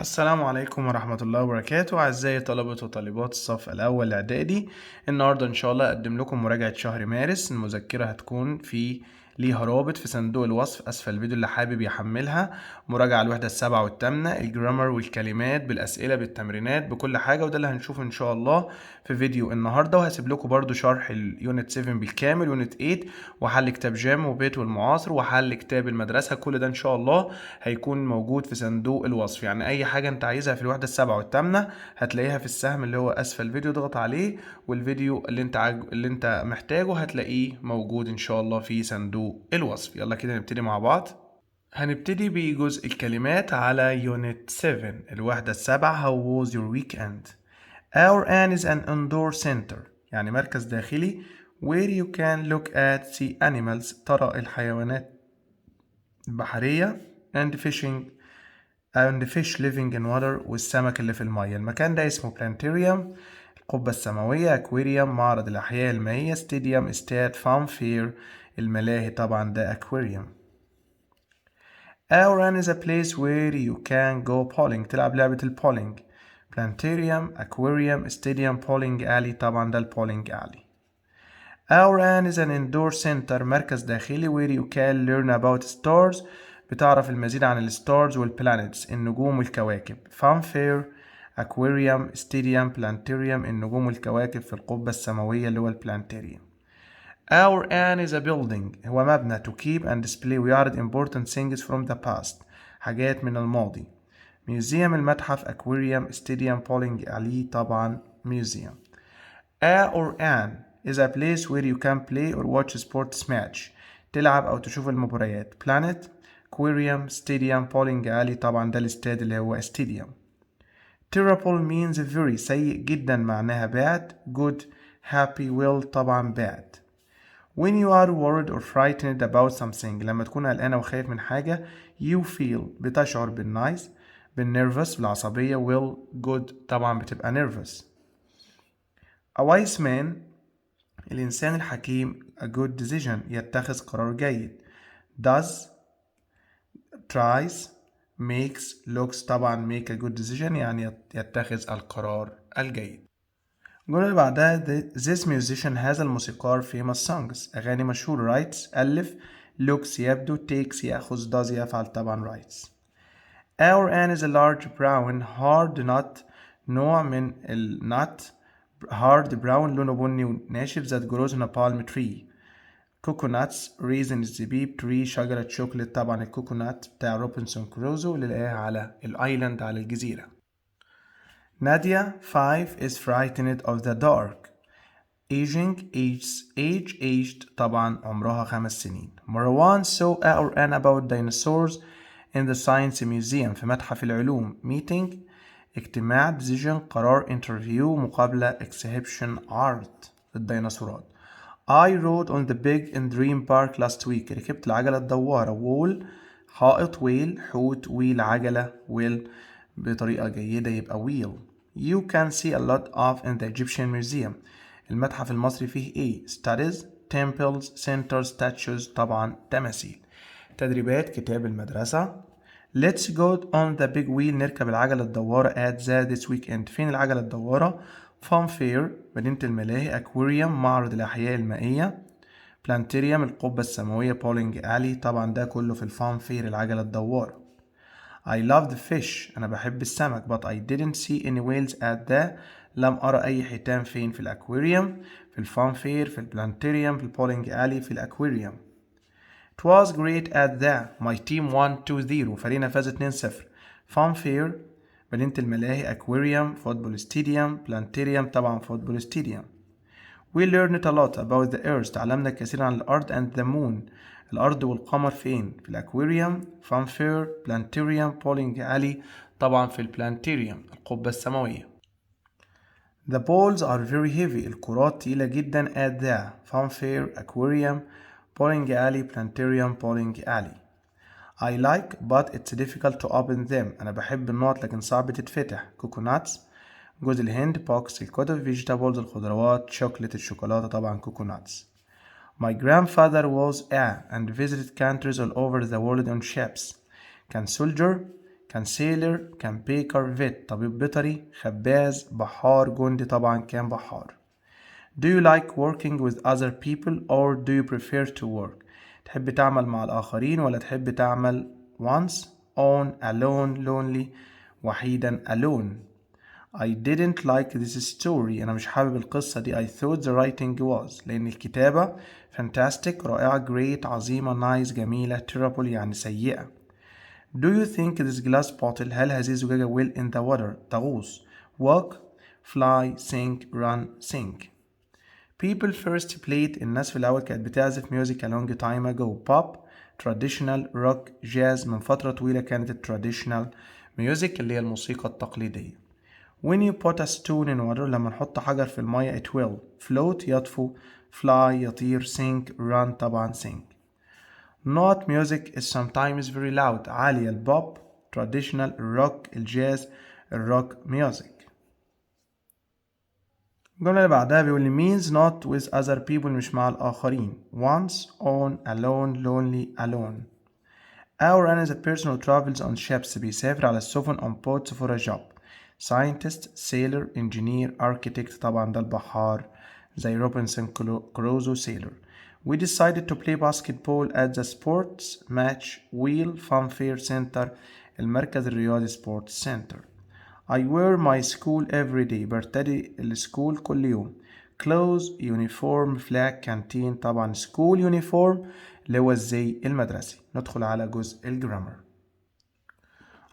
السلام عليكم ورحمة الله وبركاته أعزائي طلبة وطالبات الصف الأول إعدادي. النهاردة إن شاء الله أقدم لكم مراجعة شهر مارس. المذكرة هتكون ليها رابط في صندوق الوصف أسفل الفيديو اللي حابب يحملها. مراجعة الوحدة السابعة والثامنة، الجرامر والكلمات بالأسئلة بالتمرينات بكل حاجة، وده اللي هنشوفه إن شاء الله في فيديو النهاردة. وهسيب لكم برضو شرح اليونت 7 بالكامل، يونت 8، وحل كتاب جام وبيت والمعاصر، وحل كتاب المدرسة. كل ده إن شاء الله هيكون موجود في صندوق الوصف. يعني اي حاجة انت عايزها في الوحدة السابعة والثامنة هتلاقيها في السهم اللي هو اسفل الفيديو، اضغط عليه والفيديو اللي انت محتاجه هتلاقيه موجود ان شاء الله في صندوق الوصف. يلا كده نبتدي مع بعض. هنبتدي بجزء الكلمات على يونت 7 الوحدة السابعة. How was your weekend? Our Anne is an indoor center، يعني مركز داخلي where you can look at sea animals، ترى الحيوانات البحرية، and fish living in water، والسمك اللي في المية. المكان ده اسمه بلانتيريوم، القبة السماوية، اكواريوم معرض الأحياء المائية، ستاديوم استاد، فان فير الملاهي، طبعا ده اكواريوم. Auran is a place where you can go bowling، تلعب لعبة البولينج. بلانتيريوم، اكواريوم، ستاديوم، بولينج alley، طبعا ده البولينج alley. Auran is an indoor center، مركز داخلي where you can learn about stars، بتعرف المزيد عن الستارز والبلانيتس، النجوم والكواكب. Funfair، aquarium، stadium، planetarium، النجوم والكواكب في القبة السماوية اللي هو البلانتاريوم. Our An is a building، هو مبنى to keep and display، ويعرض important things from the past، حاجات من الماضي. Museum، المتحف، aquarium، stadium، bowling alley، طبعا museum. A or an is a place where you can play or watch sports match، تلعب أو تشوف المباريات. Planet، aquarium، stadium، bowling alley، طبعا ده الاستاد اللي هو stadium. Terrible means very، سيء جدا معناها bad. Good، happy، well، طبعا bad. When you are worried or frightened about something، لما تكون قلقانة وخايف من حاجة. You feel، بتشعر بالنايس، بالنيرفس، بالعصبية. well، good، طبعا بتبقى nervous. A wise man، الإنسان الحكيم. a good decision، يتخذ قرار جيد. does، tries، makes، looks، طبعا make a good decision يعني يتخذ القرار الجيد. الجملة اللي بعدها this musician، هذا الموسيقار famous songs، أغاني مشهورة. writes، ألف. looks، يبدو. takes، يأخذ. does، يفعل. طبعا writes. our an is a large brown hard nut، نوع من النut hard brown لونه بني وناشف that grows on a palm tree. coconuts، raisins، زبيب. tree، شجرة شوكولات، طبعا الكوكونات بتاع روبنسون كروزو اللي لقاها على الايلاند، على الجزيرة. نادية 5 is frightened of the dark. aged، طبعا عمرها 5 سنين. مروان saw or an about dinosaurs in the science museum، في متحف العلوم. meeting، اجتماع. decision، قرار. interview، مقابلة. exhibition، عرض الديناصورات. I rode on the big and dream park last week، ركبت العجلة الدوارة. wall، حائط. whale، حوت. wheel، عجلة. wheel بطريقة جيدة يبقى wheel. You can see a lot of in the Egyptian museum، المتحف المصري فيه ايه؟ studies، temples، centers، statues، طبعا تماثيل. تدريبات كتاب المدرسة. Let's go on the big wheel، نركب العجلة الدوارة at this weekend. فين العجلة الدوارة؟ fun fair، مدينة الملاهي. aquarium، معرض الأحياء المائية. planetarium، القبة السماوية. bowling alley، طبعا ده كله في الفان فير، العجلة الدوارة. I love the fish، أنا بحب السمك. but I didn't see any whales at the، لم أرى أي حيتان. فين؟ في الأكواريوم، في الفان فير، في البلانتيريوم، في البولينج alley، في الأكواريوم. It was great at the، my team won 2-0، فريقنا فاز 2-0. fun fair، مدينة الملاهي. aquarium، football stadium، planetarium، طبعا football stadium. We learned a lot about the earth، تعلمنا الكثير عن الأرض. and the moon، الأرض والقمر. فين؟ في الأكواريوم، fun fair، planetarium، bowling alley، طبعا في البلانتيريوم، القبة السماوية. The balls are very heavy، الكرات تقيلة جدا. at the fun fair، aquarium، bowling alley، planetarium، bowling alley. I like but it's difficult to open them، أنا بحب النقط لكن صعب تتفتح. coconuts، جوز الهند. box، الكتب. vegetables، الخضروات. chocolate، الشوكولاتة، طبعا coconuts. My grandfather was a and visited countries all over the world on ships، كان soldier، كان sailor، كان baker، vet طبيب بيطري، خباز، بحار، جندي طبعا كان بحار. Do you like working with other people or do you prefer to work؟ تحب تعمل مع الآخرين ولا تحب تعمل once on alone lonely وحيدا alone. I didn't like this story. أنا مش حابب القصة دي. I thought the writing was لأن الكتابة fantastic رائعة great عظيمة nice جميلة terrible يعني سيئة. Do you think this glass bottle هل هذه الزجاجة will in the water تغوص walk fly sing run sing. People first played الناس في الأول كانت بتعزف music a long time ago pop traditional rock jazz من فترة طويلة كانت traditional music اللي هي الموسيقى التقليدية. When you put a stone in water لما نحط حجر في المية it will float يطفو fly يطير sing run طبعا sing. Note music is sometimes very loud عالية البوب traditional rock الجاز الروك music. الجملة اللي بعدها بيقول لي means not with other people مش مع الآخرين once on alone lonely alone. Our is a person who travels on ships بيسافر على السفن on boats for a job. Scientist, sailor, engineer, architect طبعا ده البحار زي روبنسون كروزو sailor. We decided to play basketball at the sports match wheel funfair center المركز الرياضي sports center. I wear my school every day برتدي السكول كل يوم. Clothes, uniform, flag, canteen طبعا school uniform اللي هو الزي المدرسي. ندخل على جزء الجرامر.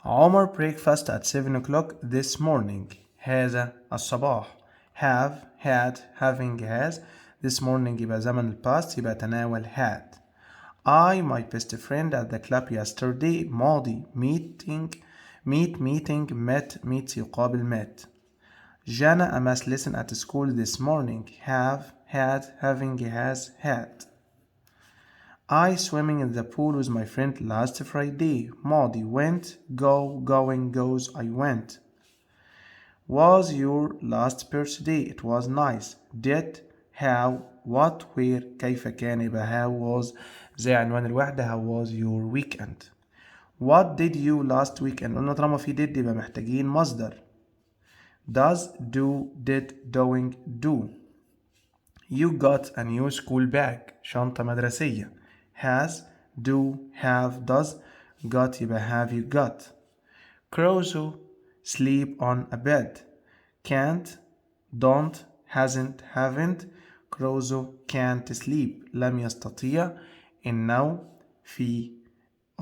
عمر breakfast at 7 o'clock this morning. هذا الصباح. Have, had, having, has. This morning يبقى زمن الباست يبقى تناول had. I, my best friend at the club yesterday. ماضي meeting met يقابل met. Jana I must listen at school this morning. Have, had, having, has, had. I swimming in the pool with my friend last Friday. ماضي went, go, going, goes, I went. Was your last birthday? It was nice. Did, how, what, where, كيف كان يبقى how was زي عنوان الوحدة how was your weekend. What did you last weekend؟ قلنا طالما في did يبقى محتاجين مصدر. Does, do, did, doing, do. You got a new school bag. شنطة مدرسية. Has, do, have, does. Got يبقى have you got. Crozo, sleep on a bed. Can't, don't, hasn't, haven't. Crozo can't sleep. لم يستطيع النوم في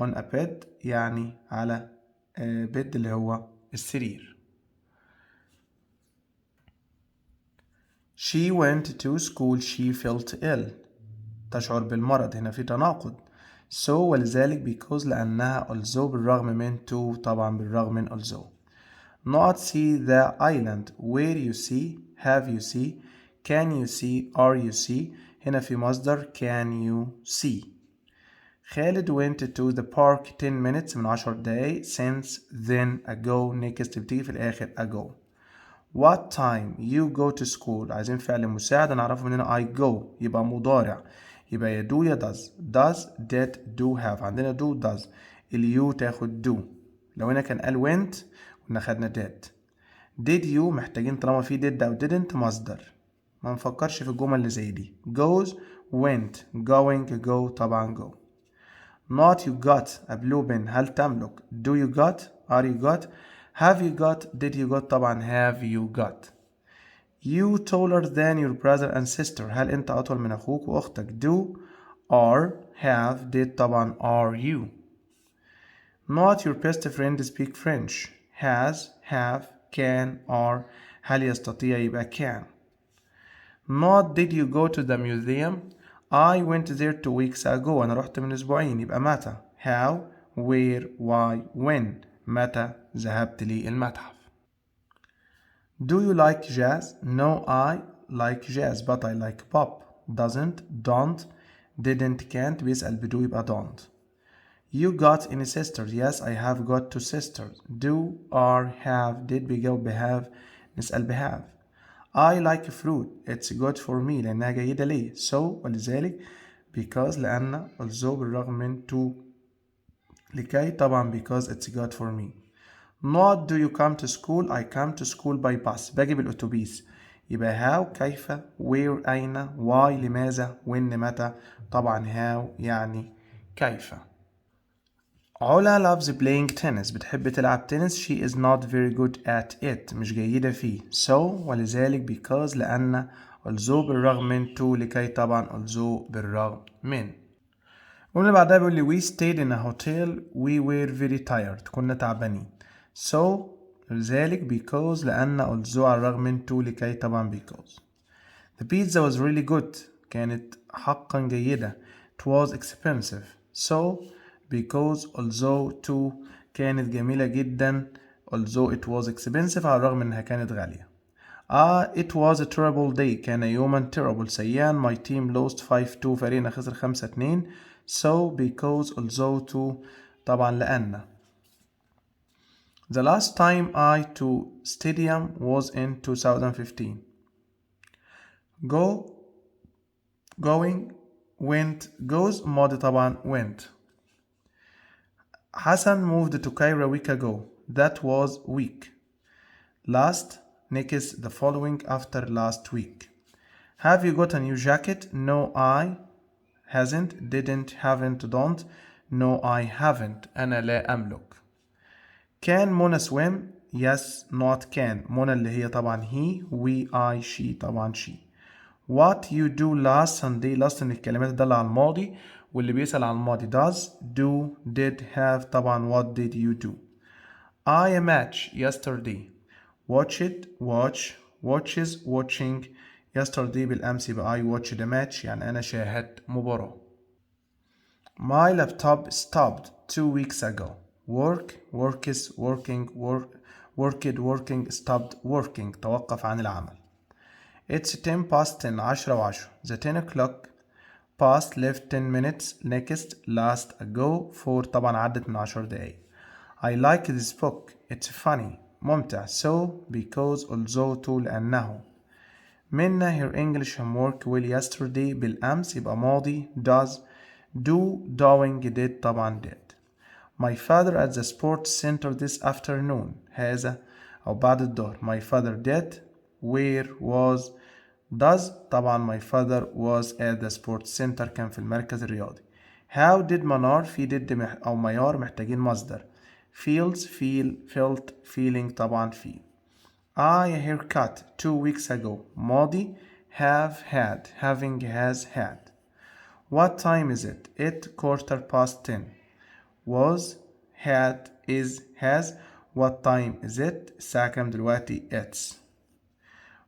on a bed يعني على bed اللي هو السرير. She went to school. She felt ill. تشعر بالمرض. هنا في تناقض. So ولذلك because لأنها although بالرغم من to طبعا بالرغم من although. Not see the island. Where you see, have you see, can you see, are you see. هنا في مصدر can you see. خالد went to the park 10 minutes من 10 دقايق since then ago next بتيجي في الآخر ago. What time you go to school. عايزين فعل مساعد نعرفه من هنا I go يبقى مضارع يبقى يا do يا does. Does, did, do, have. عندنا do does اليو تاخد do. لو هنا كان قال went كنا خدنا did. Did you محتاجين طالما في did أو didn't مصدر. ما نفكرش في الجمل اللي زي دي. Goes, went, going, go طبعا go. Not you got a blue pen. هل تملك do you got, are you got, have you got, did you got طبعا have you got. You taller than your brother and sister. هل أنت أطول من أخوك وأختك. Do, are, have, did طبعا are you. Not your best friend speak French. Has, have, can, are. هل يستطيع يبقى can. Not did you go to the museum. I went there 2 weeks ago. أنا رحت من أسبوعين يبقى متى. How, where, why, when. متى ذهبت للمتحف. Do you like jazz? No, I like jazz but I like pop. Doesn't, don't, didn't, can't. بيسأل بدو يبقى don't. You got any sisters? Yes, I have got 2 sisters. Do, are, have, did بيجاوب بهave نسأل بهave. I like fruit. It's good for me لأنها جيدة لي. So ولذلك because لأن although بالرغم من to لكي طبعا because it's good for me. not do you come to school. I come to school by bus. باجي بالأتوبيس. يبقى how كيف، where أين، why لماذا، when متى. طبعا how يعني كيف. علا loves playing tennis. بتحب تلعب تنس. She is not very good at it. مش جيدة فيه. So ولذلك because لأن although بالرغم من to لكي طبعا although بالرغم من. الجملة اللي بعدها بيقول لي we stayed in a hotel we were very tired. كنا تعبانين. So لذلك because لأن although على الرغم من to لكي طبعا because. The pizza was really good. كانت حقا جيدة. It was expensive. So because although to كانت جميلة جدا although it was expensive على الرغم انها كانت غالية. It was a terrible day. كان يوما terrible سيئا. My team lost 5-2. فريقنا خسر 5-2. So because although to طبعا لأن. The last time I to stadium was in 2015. Go going went goes ماضي طبعا went. Hassan moved to Cairo a week ago. That was week. Last, next, the following, after last week. Have you got a new jacket? No, I hasn't, didn't, haven't, don't. No, I haven't. أنا لا أملك. Can Mona swim? Yes, not can. Mona اللي هي طبعا he, we, I, she طبعا she. What you do last Sunday. last من الكلمات تدل على الماضي واللي بيسأل عن الماضي does, do, did, have طبعا what did you do. I a match yesterday. Watch it, watch, watches, watching. Yesterday بالأمس يبقى I watched a match يعني أنا شاهدت مباراة. My laptop stopped 2 weeks ago. Work, works, working, worked, working, stopped working. توقف عن العمل. It's 10 past 10. 10:10. The 10 o'clock past left 10 minutes. Next, last, ago. 4 طبعا عدت من 10 دقايق. I like this book. It's funny. ممتع. So, because, although, to لأنه. منا her English homework well yesterday. بالأمس يبقى ماضي. Does, do, doing, did طبعا did. My father at the sports center this afternoon. هذا أو بعد الظهر. My father did. Where was does طبعا my father was at the sports center. كان في المركز الرياضي. How did منار في did أو ميار محتاجين مصدر. Feels feel felt feeling طبعا feel. I a haircut 2 weeks ago. ماضي have had having has had. What time is it? It 10:15. Was had is has. What time is it? الساعة كام دلوقتي؟ It's.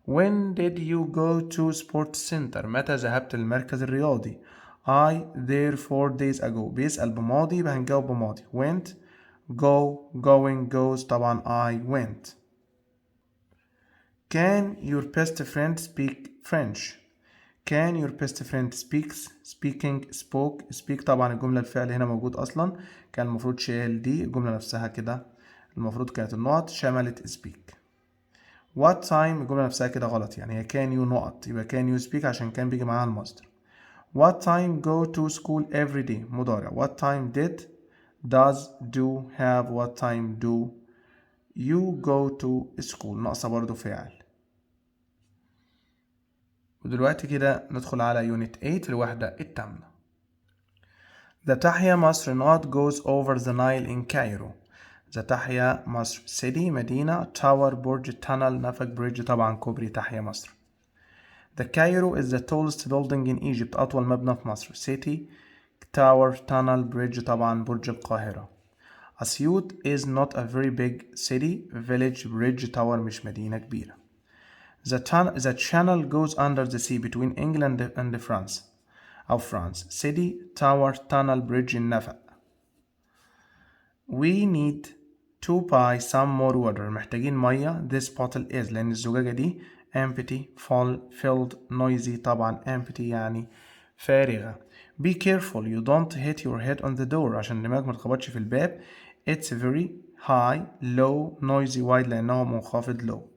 When did you go to sports center? متى ذهبت للمركز الرياضي؟ I there 4 days ago. بيسأل بماضي يبقى هنجاوب بماضي. Went, go, going, goes. طبعا I went. Can your best friend speak French? Can your best friend speaks, speaking, spoke, speak. طبعا الجملة الفعل هنا موجود أصلا. كان المفروض شال دي الجملة نفسها كده. المفروض كانت النقط شملت speak. What time الجملة نفسها كده غلط يعني هي can you نقط يبقى can you speak عشان كان بيجي معاها المصدر. What time go to school every day مضارع. What time did, does, do, have. What time do you go to school ناقصة برضو فاعل. ودلوقتي كده ندخل على يونت 8 الوحدة الثامنة. The تحيا مصر not goes over the Nile in Cairo. The تحيا مصر city مدينة tower برج tunnel نفق برج طبعا كوبري تحيا مصر. The Cairo is the tallest building in Egypt. أطول مبنى في مصر. City tower tunnel برج طبعا برج القاهرة. أسيوط is not a very big city. Village برج tower مش مدينة كبيرة. The channel goes under the sea between England and France أو France. City tower tunnel برج النفق. We need to buy some more water. محتاجين مية. This bottle is لأن الزجاجة دي empty, full, filled, noisy. طبعا empty يعني فارغة. Be careful you don't hit your head on the door عشان دماغك ما تخبطش في الباب. It's very high, low, noisy, wide لأنه منخفض low.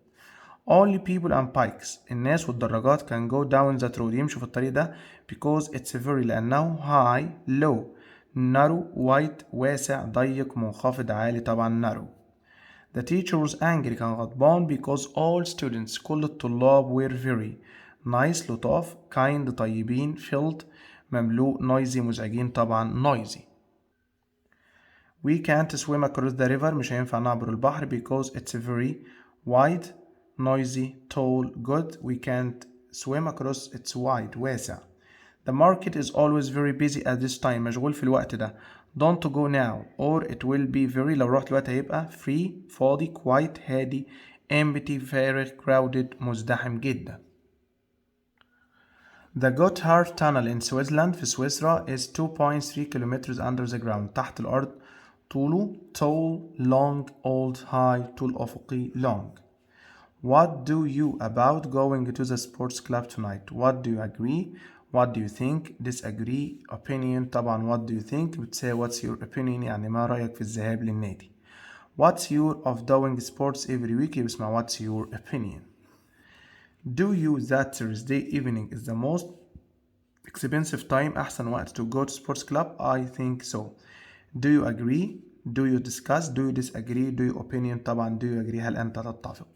Only people and bikes الناس والدراجات can go down that road يمشوا في الطريق ده because it's very لأنه high, low, narrow, wide واسع ضيق منخفض عالي طبعا narrow. The teacher was angry كان غضبان because all students كل الطلاب were very nice لطاف kind طيبين filled مملوء noisy مزعجين طبعا noisy. We can't swim across the river مش هينفع نعبر البحر because it's very wide noisy tall good. We can't swim across it's wide واسع. The market is always very busy at this time مشغول في الوقت ده. Don't go now or it will be very لو رحت الوقت هيبقى free فاضي quiet هادي empty فارغ crowded مزدحم جدا. The Gotthard Tunnel in Switzerland في سويسرا is 2.3 kilometers under the ground تحت الأرض طوله tall long old high طول أفقي long. What do you about going to the sports club tonight? What do you agree? What do you think? Disagree? Opinion طبعا what do you think بتساوي what's your opinion يعني ما رأيك في الذهاب للنادي. What's your of doing sports every week يبقى اسمها what's your opinion. Do you that Thursday evening is the most expensive time أحسن وقت to go to sports club? I think so. Do you agree? Do you discuss? Do you disagree? Do you opinion طبعا do you agree هل أنت تتفق.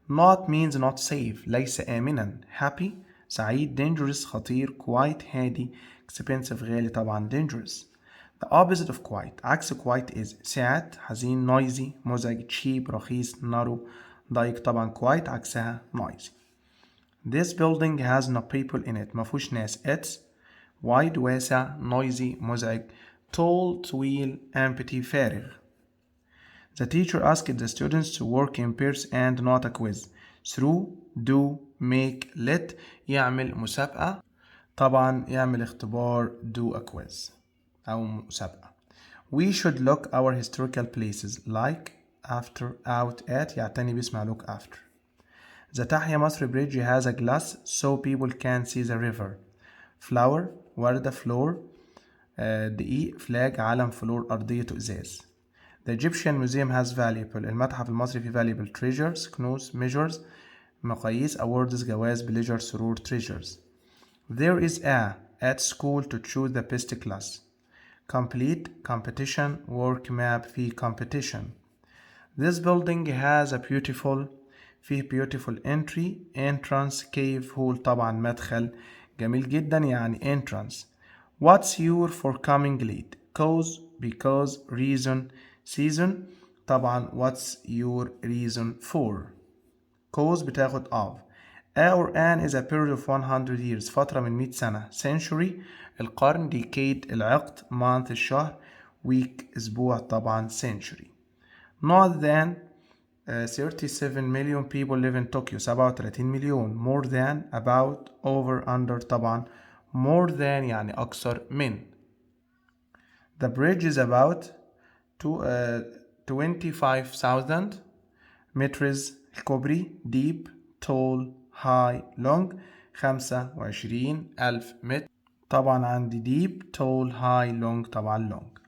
Not means not safe ليس آمنا. Happy سعيد dangerous خطير quiet هادي expensive غالي طبعا dangerous. The opposite of quiet عكس quiet is سعات حزين noisy مزعج cheap رخيص narrow ضيق طبعا quiet عكسها noisy. This building has no people in it مفهوش ناس. It's wide واسع noisy مزعج tall طويل empty فارغ. The teacher asked the students to work in pairs and not a quiz. Through, do, make, let يعمل مسابقة طبعا يعمل اختبار do a quiz أو مسابقة. We should look our historical places like, after, out, at يعتني باسم look after. The تحيا مصر bridge has a glass so people can see the river. Flower وردة floor دقيق flag علم فلور أرضية إزاز. The Egyptian museum has valuable المتحف المصري فيه valuable treasures كنوز measures مقاييس awards جوائز pleasure سرور treasures. There is a at school to choose the best class. Complete competition work map في competition. This building has a beautiful فيه beautiful entry entrance cave hall طبعا مدخل جميل جدا يعني entrance. What's your for coming late? Cause because reason season طبعا what's your reason for. Cause بتاخد of. Our an is a period of 100 years فترة من 100 سنة. Century القرن decade العقد month الشهر week أسبوع طبعا century. Not than 37 million people live in Tokyo 37 مليون. More than about over under طبعا more than يعني أكثر من. The bridge is about 25,000 meters الكوبري deep tall high long 25,000 متر طبعا عندي deep tall high long طبعا long.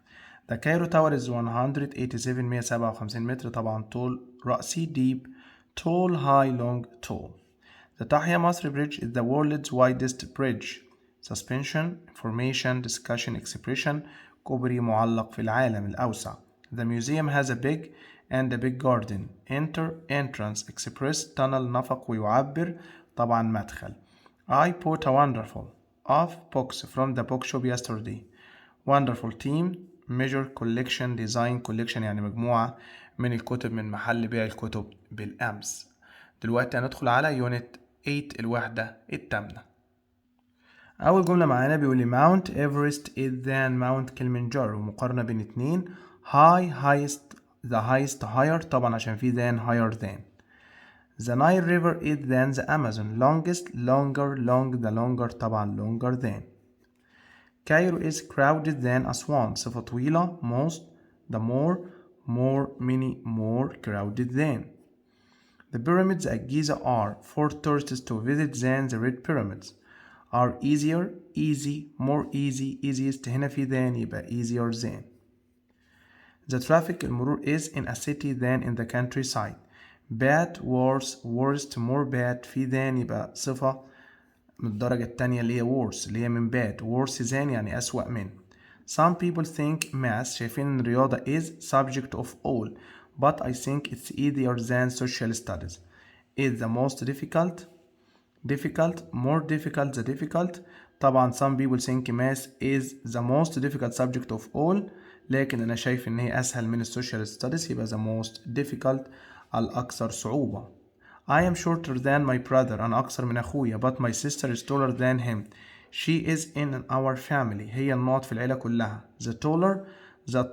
The Cairo Tower is 157 متر طبعا طول رأسي deep tall high long tall. The تحيا مصر bridge is the world's widest bridge. Suspension information discussion expression كوبري معلق في العالم الأوسع. The museum has a big and a big garden. Enter entrance express tunnel نفق ويعبر طبعا مدخل. I bought a wonderful of books from the bookshop yesterday. Wonderful team measure collection design collection يعني مجموعة من الكتب من محل بيع الكتب بالأمس. دلوقتي هندخل على يونت 8 الوحدة الثامنة. أول جملة معانا بيقول لي Mount Everest is than Mount Kilimanjaro مقارنة بين اتنين high highest the highest higher طبعا عشان في than higher than. The Nile River is than the Amazon longest longer long the longer طبعا longer than. Cairo is crowded than Aswan صفة طويلة most the more many more crowded than. The pyramids at Giza are for tourists to visit than the Red Pyramids. Are easier easy more easy easiest هنا في than يبقى easier than. The traffic المرور is in a city than in the countryside. Bad worse worst more bad في than يبقى صفة من الدرجة التانية اللي هي worse اللي هي من bad worse than يعني أسوأ من. Some people think math شايفين إن الرياضة is subject of all but I think it's easier than social studies. Is the most difficult, more difficult, the difficult. طبعا some people think math is the most difficult subject of all، لكن أنا شايف إن هي أسهل من السوشيال ستاديز، يبقى the most difficult الأكثر صعوبة. I am shorter than my brother، أنا أقصر من أخويا، but my sister is taller than him. She is in our family، هي النقط في العيلة كلها. The taller، the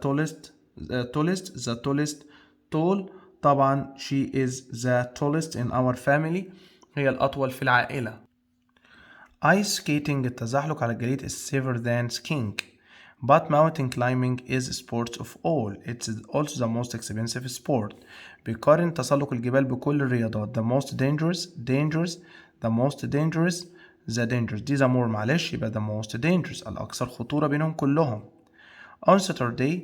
tallest tall. طبعا she is the tallest in our family، هي الأطول في العائلة. Ice skating التزحلق على الجليد is safer than skiing. But mountain climbing is sport of all. It's also the most expensive sport. بيقارن تسلق الجبال بكل الرياضات. The most dangerous the most dangerous the dangerous. دي the more معلش، يبقى the most dangerous الأكثر خطورة بينهم كلهم. On Saturday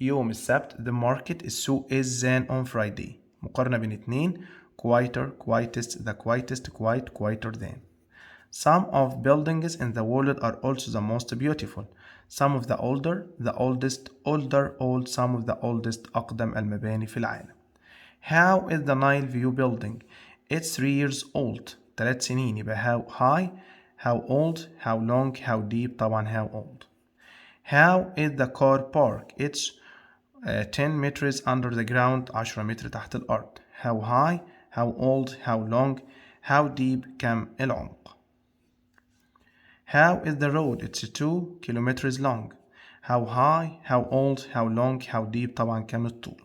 يوم السبت the market السوق is than on Friday. مقارنة بين اتنين quieter quietest the quietest quieter than. Some of buildings in the world are also the most beautiful. Some of the oldest old some of the oldest أقدم المباني في العالم. How is the Nile View building? It's 3 years old. 3 سنين، يبقى how high how old how long how deep. طبعا how old. How is the car park? It's 10 meters under the ground. 10 متر تحت الأرض. How high how old how long how deep كم العمق. How is the road? It's 2 kilometers long. How high how old how long how deep. طبعا كم الطول.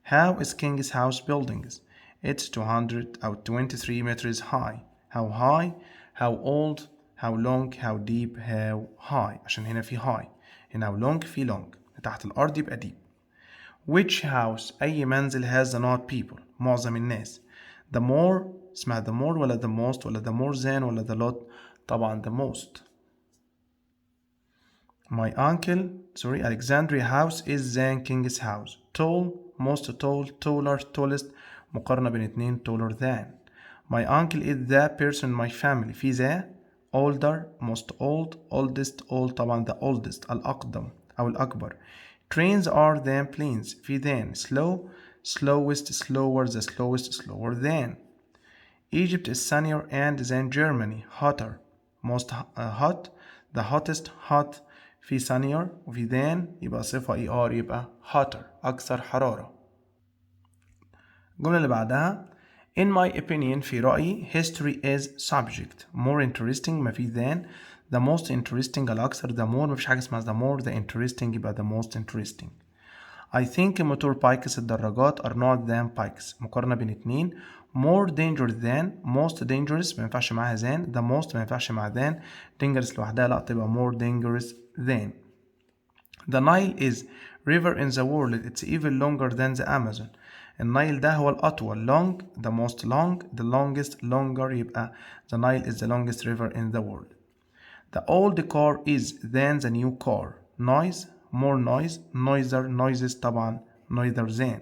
How is King's house buildings? It's 200 أو 23 meters high. How high how old how long how deep how high. عشان هنا في high، هنا how long في long، تحت الأرض يبقى deep. Which house أي منزل has the not people معظم الناس. The more اسمها the more ولا the most ولا the more than ولا the lot. طبعا the most. My uncle Alexandria house is than King's house. Tall most tall taller tallest مقارنة بين اتنين taller than. My uncle is the person in my family. في the older most old oldest old. طبعا the oldest الأقدم أو الأكبر. Trains are than planes. في than. Slow slowest slower the slowest slower than. Egypt is sunnier and than Germany. Hotter most hot the hottest hot. في sunnier وفي than يبقى صفة ER يبقى hotter أكثر حرارة. الجملة اللي بعدها In my opinion في رأيي history is subject more interesting. ما في than. The most interesting الأكثر. The more مفيش حاجة اسمها the more. The interesting يبقى the most interesting. I think motor bikes الدراجات are not than bikes. مقارنة بين اتنين more dangerous than most dangerous ما ينفعش معاها than. The most ما ينفعش مع than. dangerous لوحدها لا تبقى more dangerous than. The Nile is river in the world. It's even longer than the Amazon. النايل ده هو الأطول. long the most long the longest longer يبقى the Nile is the longest river in the world. The old car is than the new car. Noise more noise noiser noises طبعا neither than.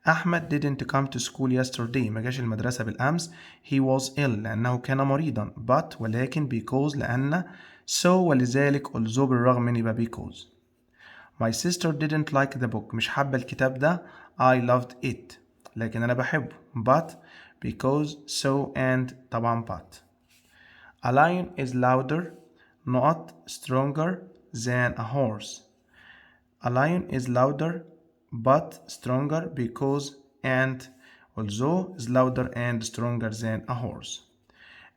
أحمد didn't come to school yesterday. ما جاش المدرسة بالأمس. He was ill لأنه كان مريضا. But ولكن because لأن so ولذلك although بالرغم من يبقى because. My sister didn't like the book. مش حابة الكتاب ده. I loved it لكن أنا بحبه. But because so and طبعا but. A lion is louder not stronger than a horse. A lion is louder but stronger because and although is louder and stronger than a horse.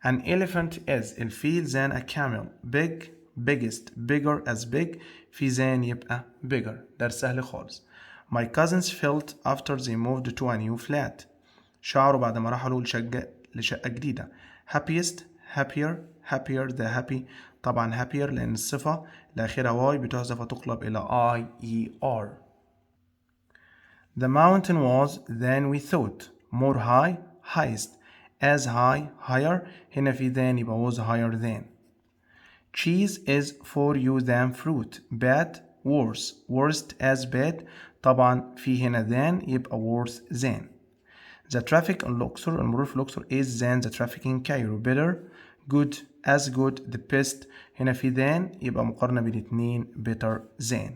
An elephant is الفيل than a camel. Big biggest bigger as big. في than يبقى bigger. ده سهل خالص. My cousins felt after they moved to a new flat. شعروا بعد ما راحوا لشقة جديدة. Happiest happier the happy. طبعا happier لأن الصفة لآخرها y بتحذف وتقلب إلى IER. The mountain was than we thought. More high highest. As high higher. هنا في than يبقى was higher than. Cheese is for you than fruit. Bad worse worst as bad. طبعا في هنا than يبقى worse than. The traffic in الأقصر المرور في الأقصر is than the traffic in Cairo. Better good as good the best. هنا في than يبقى مقارنة بين اتنين better than.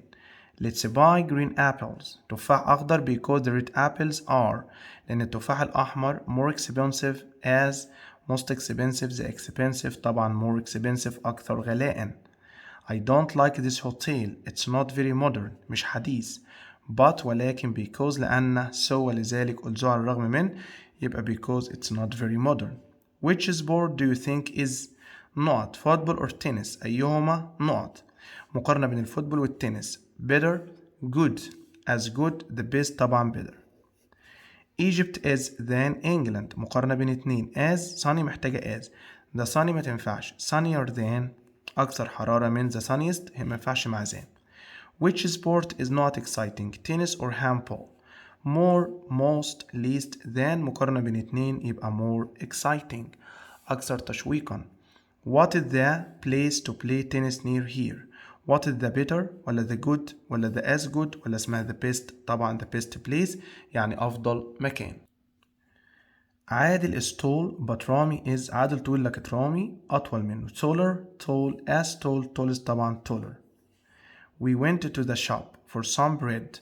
Let's buy green apples. تفاح أخضر because the red apples are. لأن التفاح الأحمر more expensive as most expensive the expensive طبعا more expensive أكثر غلاء. I don't like this hotel. It's not very modern. مش حديث. But ولكن because لأن so ولذلك although على الرغم من يبقى because it's not very modern. Which sport do you think is not football or tennis؟ أيهما not؟ مقارنة بين الفوتبول والتنس. Better, good, as good, the best طبعا better. Egypt is than England. مقارنة بين اتنين. as sunny محتاجة as. the sunny ما تنفعش. sunnier than أكثر حرارة من the sunniest هي ما ينفعش مع than. Which sport is not exciting? tennis or handball? more, most, least than مقارنة بين اتنين يبقى more exciting أكثر تشويقا. What is the place to play tennis near here? What is the better ولا the good ولا the as good ولا اسمها the best؟ طبعا the best place يعني أفضل مكان. عادل is tall but رامي is. عادل طويل لكن رامي أطول منه. taller, tall, as tall, tallest طبعا taller. We went to the shop for some bread.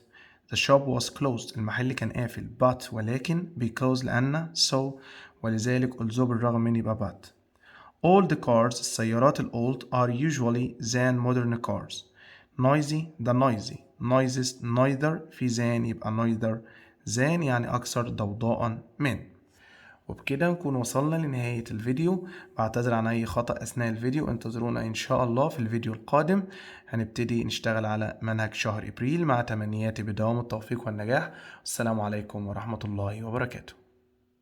The shop was closed. المحل كان قافل. But ولكن because لأن so ولذلك although بالرغم من يبقى but. Old cars السيارات الأولد are usually than modern cars. Noisy the noisy. Noises neither في than يبقى neither than يعني أكثر ضوضاء من. وبكده نكون وصلنا لنهاية الفيديو. بعتذر عن أي خطأ أثناء الفيديو. انتظرونا إن شاء الله في الفيديو القادم. هنبتدي نشتغل على منهج شهر إبريل مع تمنياتي بدوام التوفيق والنجاح. والسلام عليكم ورحمة الله وبركاته.